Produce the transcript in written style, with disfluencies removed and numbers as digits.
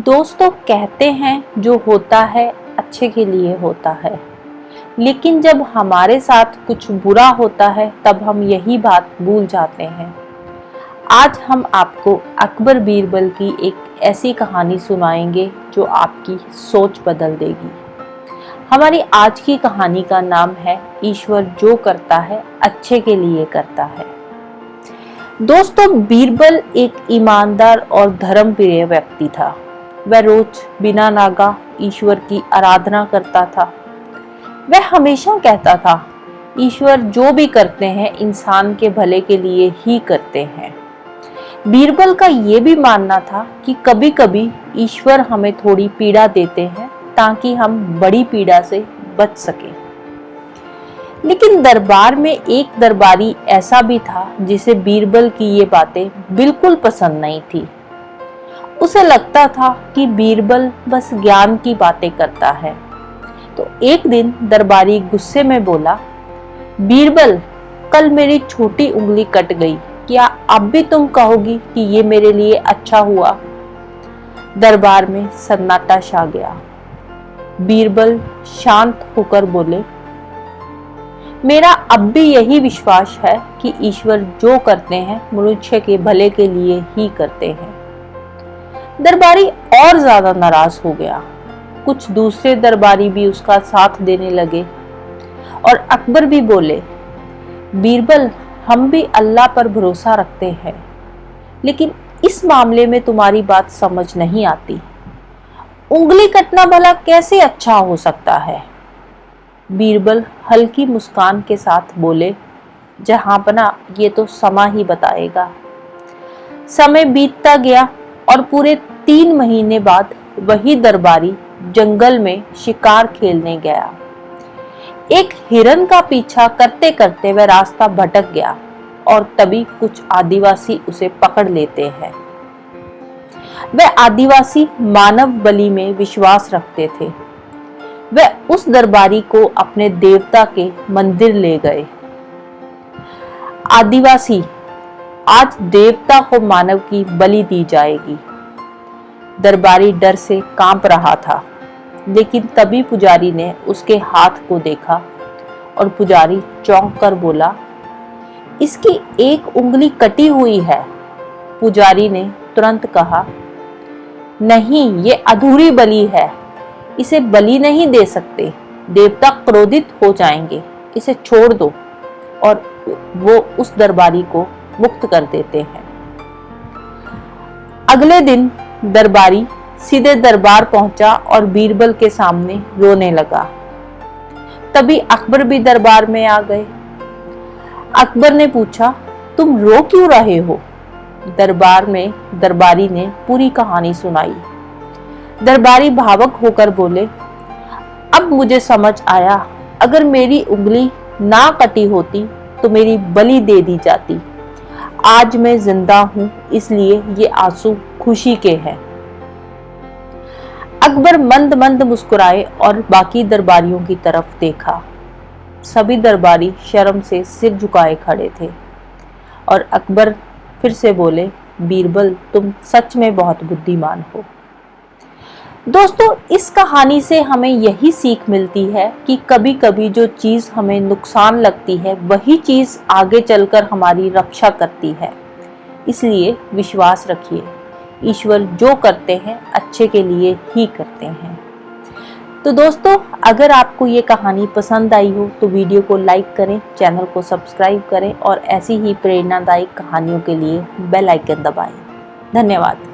दोस्तों कहते हैं जो होता है अच्छे के लिए होता है, लेकिन जब हमारे साथ कुछ बुरा होता है तब हम यही बात भूल जाते हैं। आज हम आपको अकबर बीरबल की एक ऐसी कहानी सुनाएंगे जो आपकी सोच बदल देगी। हमारी आज की कहानी का नाम है ईश्वर जो करता है अच्छे के लिए करता है। दोस्तों बीरबल एक ईमानदार और धर्मप्रिय व्यक्ति था। वह रोज बिना नागा ईश्वर की आराधना करता था। वह हमेशा कहता था, ईश्वर जो भी करते हैं इंसान के भले के लिए ही करते हैं। बीरबल का ये भी मानना था कि कभी कभी ईश्वर हमें थोड़ी पीड़ा देते हैं ताकि हम बड़ी पीड़ा से बच सके। लेकिन दरबार में एक दरबारी ऐसा भी था जिसे बीरबल की ये बातें बिल्कुल पसंद नहीं थी। उसे लगता था कि बीरबल बस ज्ञान की बातें करता है। तो एक दिन दरबारी गुस्से में बोला, बीरबल कल मेरी छोटी उंगली कट गई, क्या अब भी तुम कहोगी कि ये मेरे लिए अच्छा हुआ? दरबार में सन्नाटा छा गया। बीरबल शांत होकर बोले, मेरा अब भी यही विश्वास है कि ईश्वर जो करते हैं मनुष्य के भले के लिए ही करते हैं। दरबारी और ज्यादा नाराज हो गया। कुछ दूसरे दरबारी भी उसका साथ देने लगे और अकबर भी बोले, बीरबल हम भी अल्लाह पर भरोसा रखते हैं, लेकिन इस मामले में तुम्हारी बात समझ नहीं आती। उंगली कटना भला कैसे अच्छा हो सकता है? बीरबल हल्की मुस्कान के साथ बोले, जहांपना ये तो समा ही बताएगा। समय बीतता गया और पूरे 3 महीने बाद वही दरबारी जंगल में शिकार खेलने गया। एक हिरन का पीछा करते करते वह रास्ता भटक गया और तभी कुछ आदिवासी उसे पकड़ लेते हैं। वह आदिवासी मानव बलि में विश्वास रखते थे। वह उस दरबारी को अपने देवता के मंदिर ले गए। आदिवासी, आज देवता को मानव की बलि दी जाएगी। दरबारी डर से कांप रहा था, लेकिन तभी पुजारी ने उसके हाथ को देखा और पुजारी चौंक कर बोला, इसकी एक उंगली कटी हुई है। पुजारी ने तुरंत कहा, नहीं, ये अधूरी बलि है, इसे बलि नहीं दे सकते, देवता क्रोधित हो जाएंगे, इसे छोड़ दो। और वो उस दरबारी को मुक्त कर देते हैं। अगले दिन दरबारी सीधे दरबार पहुंचा और बीरबल के सामने रोने लगा। तभी अकबर भी दरबार में आ गए। अकबर ने पूछा, तुम रो क्यों रहे हो? दरबार में दरबारी ने पूरी कहानी सुनाई। दरबारी भावुक होकर बोले, अब मुझे समझ आया, अगर मेरी उंगली ना कटी होती तो मेरी बलि दे दी जाती। आज मैं जिंदा हूं, इसलिए ये आंसू खुशी के हैं। अकबर मंद मंद मुस्कुराए और बाकी दरबारियों की तरफ देखा। सभी दरबारी शर्म से सिर झुकाए खड़े थे और अकबर फिर से बोले, बीरबल तुम सच में बहुत बुद्धिमान हो। दोस्तों इस कहानी से हमें यही सीख मिलती है कि कभी कभी जो चीज हमें नुकसान लगती है वही चीज आगे चलकर हमारी रक्षा करती है। इसलिए विश्वास रखिए, ईश्वर जो करते हैं अच्छे के लिए ही करते हैं। तो दोस्तों अगर आपको ये कहानी पसंद आई हो तो वीडियो को लाइक करें, चैनल को सब्सक्राइब करें और ऐसी ही प्रेरणादायक कहानियों के लिए बेल आइकन दबाएं। धन्यवाद।